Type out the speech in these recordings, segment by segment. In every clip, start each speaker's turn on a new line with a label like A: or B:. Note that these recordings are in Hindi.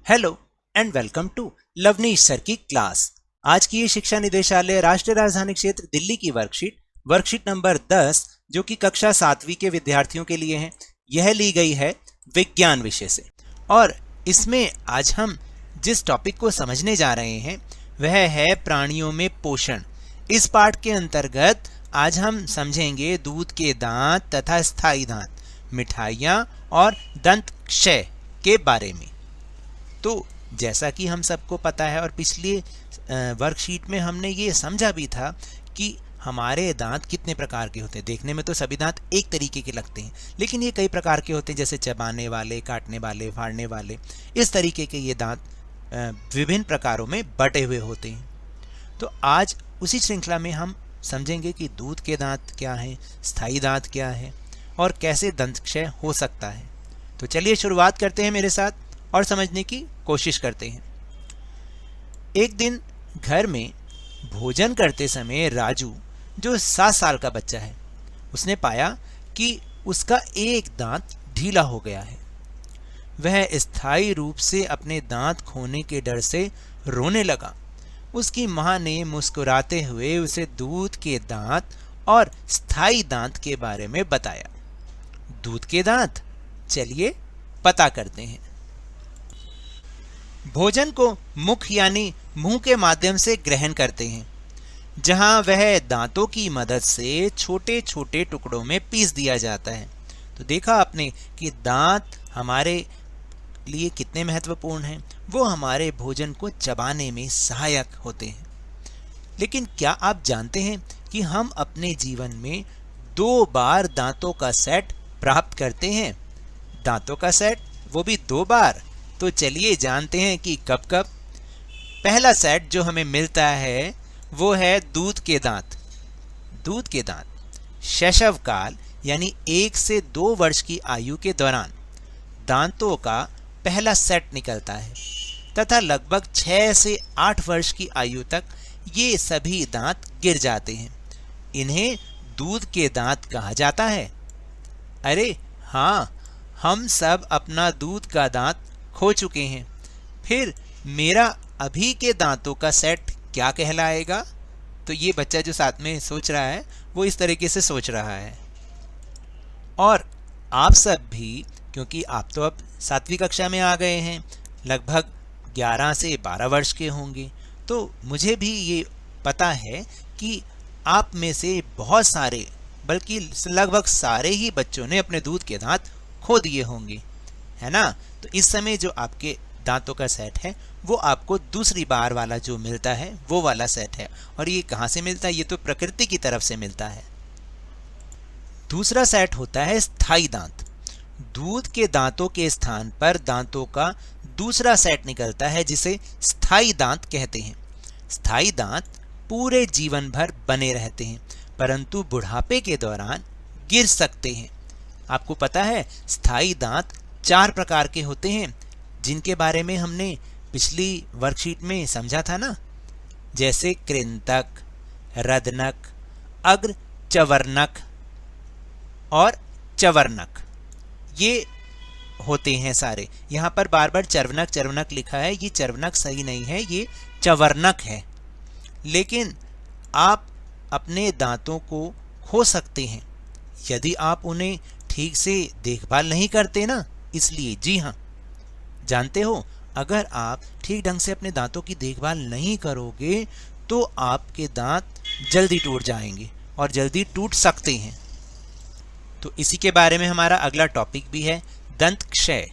A: Hello and welcome to Lavneesh sir की क्लास। आज की ये शिक्षा निदेशालय राष्ट्रीय राजधानी क्षेत्र दिल्ली की वर्कशीट नंबर 10 जो कि कक्षा 7वीं के विद्यार्थियों के लिए है, यह ली गई है विज्ञान विषय से। और इसमें आज हम जिस टॉपिक को समझने जा रहे हैं वह है प्राणियों में पोषण। इस पाठ के अंतर्गत आज हम समझेंगे दूध के दांत तथा स्थायी दांत, मिठाइयाँ और दंत क्षय के बारे में। तो जैसा कि हम सबको पता है और पिछली वर्कशीट में हमने ये समझा भी था कि हमारे दांत कितने प्रकार के होते हैं। देखने में तो सभी दांत एक तरीके के लगते हैं, लेकिन ये कई प्रकार के होते हैं, जैसे चबाने वाले, काटने वाले, फाड़ने वाले। इस तरीके के ये दांत विभिन्न प्रकारों में बटे हुए होते हैं। तो आज उसी श्रृंखला में हम समझेंगे कि दूध के दांत क्या हैं, स्थायी दांत क्या है और कैसे दंत क्षय हो सकता है। तो चलिए शुरुआत करते हैं मेरे साथ और समझने की कोशिश करते हैं। एक दिन घर में भोजन करते समय राजू, जो 7 साल का बच्चा है, उसने पाया कि उसका एक दांत ढीला हो गया है। वह स्थायी रूप से अपने दांत खोने के डर से रोने लगा। उसकी मां ने मुस्कुराते हुए उसे दूध के दांत और स्थायी दांत के बारे में बताया। दूध के दांत, चलिए पता करते हैं। भोजन को मुख यानी मुंह के माध्यम से ग्रहण करते हैं, जहां वह दांतों की मदद से छोटे छोटे टुकड़ों में पीस दिया जाता है। तो देखा आपने कि दांत हमारे लिए कितने महत्वपूर्ण हैं। वो हमारे भोजन को चबाने में सहायक होते हैं। लेकिन क्या आप जानते हैं कि हम अपने जीवन में 2 बार दांतों का सेट प्राप्त करते हैं? दांतों का सेट, वो भी 2 बार। तो चलिए जानते हैं कि कब कब। पहला सेट जो हमें मिलता है वो है दूध के दांत। दूध के दांत शैशव काल यानी 1 से 2 वर्ष की आयु के दौरान दांतों का पहला सेट निकलता है तथा लगभग 6 से 8 वर्ष की आयु तक ये सभी दांत गिर जाते हैं। इन्हें दूध के दांत कहा जाता है। अरे हाँ, हम सब अपना दूध का दांत खो चुके हैं। फिर मेरा अभी के दांतों का सेट क्या कहलाएगा? तो ये बच्चा जो साथ में सोच रहा है वो इस तरीके से सोच रहा है। और आप सब भी, क्योंकि आप तो अब 7वीं कक्षा में आ गए हैं, लगभग 11 से 12 वर्ष के होंगे, तो मुझे भी ये पता है कि आप में से बहुत सारे, बल्कि लगभग सारे ही बच्चों ने अपने दूध के दांत खो दिए होंगे, है ना? तो इस समय जो आपके दांतों का सेट है वो आपको दूसरी बार वाला जो मिलता है वो वाला सेट है। और ये कहाँ से मिलता है? ये तो प्रकृति की तरफ से मिलता है। दूसरा सेट होता है स्थायी दांत। दूध के दांतों के स्थान पर दांतों का दूसरा सेट निकलता है जिसे स्थायी दांत कहते हैं। स्थायी दांत पूरे जीवन भर बने रहते हैं, परंतु बुढ़ापे के दौरान गिर सकते हैं। आपको पता है स्थायी दांत 4 प्रकार के होते हैं, जिनके बारे में हमने पिछली वर्कशीट में समझा था ना, जैसे कृंतक, रदनक, अग्र चवर्णक और चवर्णक। ये होते हैं सारे। यहाँ पर बार बार चर्वनक चर्वनक लिखा है, ये चर्वनक सही नहीं है, ये चवर्णक है। लेकिन आप अपने दांतों को खो सकते हैं यदि आप उन्हें ठीक से देखभाल नहीं करते ना, इसलिए। जी हाँ, जानते हो, अगर आप ठीक ढंग से अपने दांतों की देखभाल नहीं करोगे तो आपके दांत जल्दी टूट जाएंगे और जल्दी टूट सकते हैं। तो इसी के बारे में हमारा अगला टॉपिक भी है, दंत क्षय।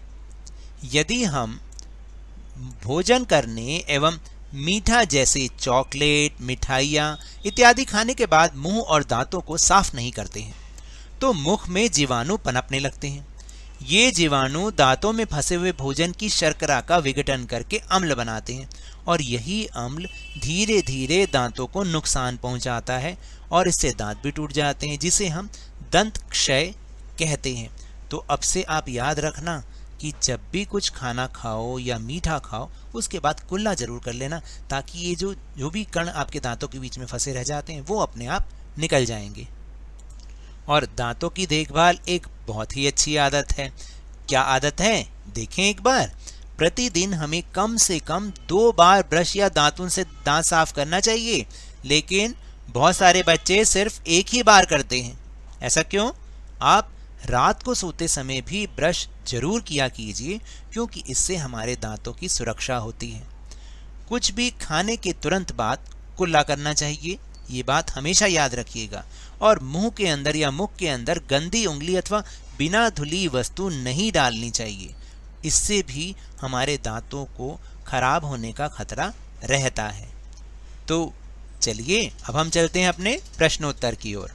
A: यदि हम भोजन करने एवं मीठा जैसे चॉकलेट, मिठाइयाँ इत्यादि खाने के बाद मुंह और दांतों को साफ नहीं करते हैं तो मुख में जीवाणु पनपने लगते हैं। ये जीवाणु दांतों में फंसे हुए भोजन की शर्करा का विघटन करके अम्ल बनाते हैं और यही अम्ल धीरे धीरे दांतों को नुकसान पहुंचाता है और इससे दांत भी टूट जाते हैं, जिसे हम दंत क्षय कहते हैं। तो अब से आप याद रखना कि जब भी कुछ खाना खाओ या मीठा खाओ उसके बाद कुल्ला जरूर कर लेना, ताकि ये जो भी कण आपके दांतों के बीच में फंसे रह जाते हैं वो अपने आप निकल जाएंगे। और दांतों की देखभाल एक बहुत ही अच्छी आदत है। क्या आदत है? देखें एक बार। प्रतिदिन हमें कम से कम 2 बार ब्रश या दातुन से दांत साफ करना चाहिए, लेकिन बहुत सारे बच्चे सिर्फ एक ही बार करते हैं। ऐसा क्यों? आप रात को सोते समय भी ब्रश जरूर किया कीजिए, क्योंकि इससे हमारे दांतों की सुरक्षा होती है। कुछ भी खाने के तुरंत बाद कुल्ला करना चाहिए, ये बात हमेशा याद रखिएगा। और मुंह के अंदर या मुख के अंदर गंदी उंगली अथवा बिना धुली वस्तु नहीं डालनी चाहिए, इससे भी हमारे दांतों को खराब होने का खतरा रहता है। तो चलिए अब हम चलते हैं अपने प्रश्नोत्तर की ओर।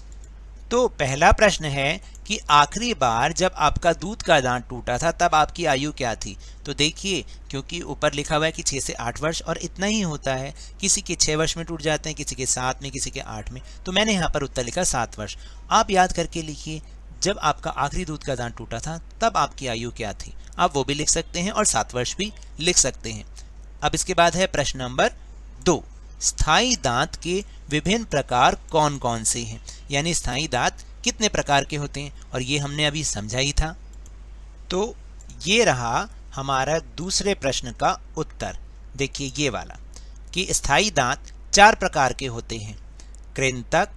A: तो पहला प्रश्न है कि आखिरी बार जब आपका दूध का दांत टूटा था तब आपकी आयु क्या थी? तो देखिए, क्योंकि ऊपर लिखा हुआ है कि 6 से 8 वर्ष और इतना ही होता है, किसी के 6 वर्ष में टूट जाते हैं, किसी के 7 में, किसी के 8 में, तो मैंने यहाँ पर उत्तर लिखा 7 वर्ष। आप याद करके लिखिए, जब आपका आखिरी दूध का दांत टूटा था तब आपकी आयु क्या थी? आप वो भी लिख सकते हैं और 7 वर्ष भी लिख सकते हैं। अब इसके बाद है प्रश्न नंबर 2, स्थायी दांत के विभिन्न प्रकार कौन कौन से हैं? यानी स्थायी दांत कितने प्रकार के होते हैं, और ये हमने अभी समझा ही था। तो ये रहा हमारा दूसरे प्रश्न का उत्तर। देखिए ये वाला कि स्थायी दांत 4 प्रकार के होते हैं: कृंतक,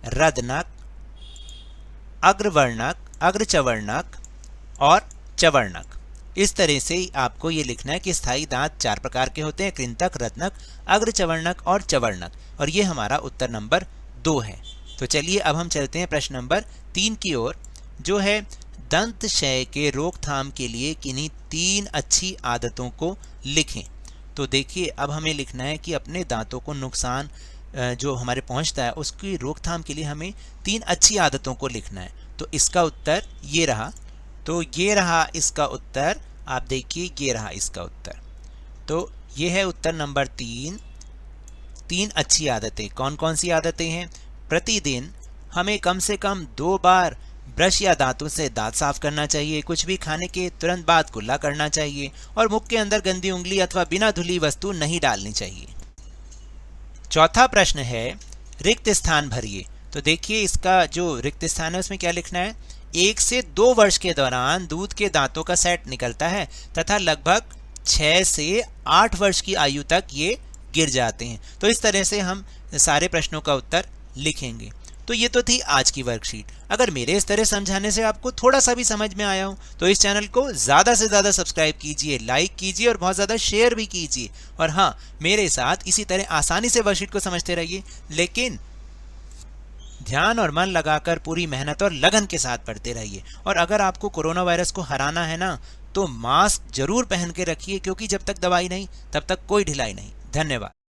A: रदनक, अग्रवर्णक, अग्रचवर्णक और चवर्णक। इस तरह से आपको ये लिखना है कि स्थायी दांत 4 प्रकार के होते हैं: कृंतक, रत्नक, अग्रचवर्णक और चवर्णक। और ये हमारा उत्तर नंबर 2 है। तो चलिए अब हम चलते हैं प्रश्न नंबर 3 की ओर, जो है दंत क्षय के रोकथाम के लिए किन्हीं 3 अच्छी आदतों को लिखें। तो देखिए अब हमें लिखना है कि अपने दांतों को नुकसान जो हमारे पहुंचता है उसकी रोकथाम के लिए हमें 3 अच्छी आदतों को लिखना है। तो इसका उत्तर ये रहा। तो ये रहा इसका उत्तर, आप देखिए ये रहा इसका उत्तर। तो ये है उत्तर नंबर 3। 3 अच्छी आदतें कौन कौन सी आदतें हैं? प्रतिदिन हमें कम से कम 2 बार ब्रश या दांतों से दांत साफ करना चाहिए, कुछ भी खाने के तुरंत बाद कुल्ला करना चाहिए, और मुख के अंदर गंदी उंगली अथवा बिना धुली वस्तु नहीं डालनी चाहिए। चौथा प्रश्न है रिक्त स्थान भरिए। तो देखिए इसका जो रिक्त स्थान है उसमें क्या लिखना है? 1 से 2 वर्ष के दौरान दूध के दांतों का सेट निकलता है तथा लगभग 6 से 8 वर्ष की आयु तक ये गिर जाते हैं। तो इस तरह से हम सारे प्रश्नों का उत्तर लिखेंगे। तो ये तो थी आज की वर्कशीट। अगर मेरे इस तरह समझाने से आपको थोड़ा सा भी समझ में आया हो तो इस चैनल को ज़्यादा से ज़्यादा सब्सक्राइब कीजिए, लाइक कीजिए और बहुत ज़्यादा शेयर भी कीजिए। और हाँ, मेरे साथ इसी तरह आसानी से वर्कशीट को समझते रहिए, लेकिन ध्यान और मन लगाकर पूरी मेहनत और लगन के साथ पढ़ते रहिए। और अगर आपको कोरोना वायरस को हराना है ना, तो मास्क जरूर पहन के रखिए, क्योंकि जब तक दवाई नहीं तब तक कोई ढिलाई नहीं। धन्यवाद।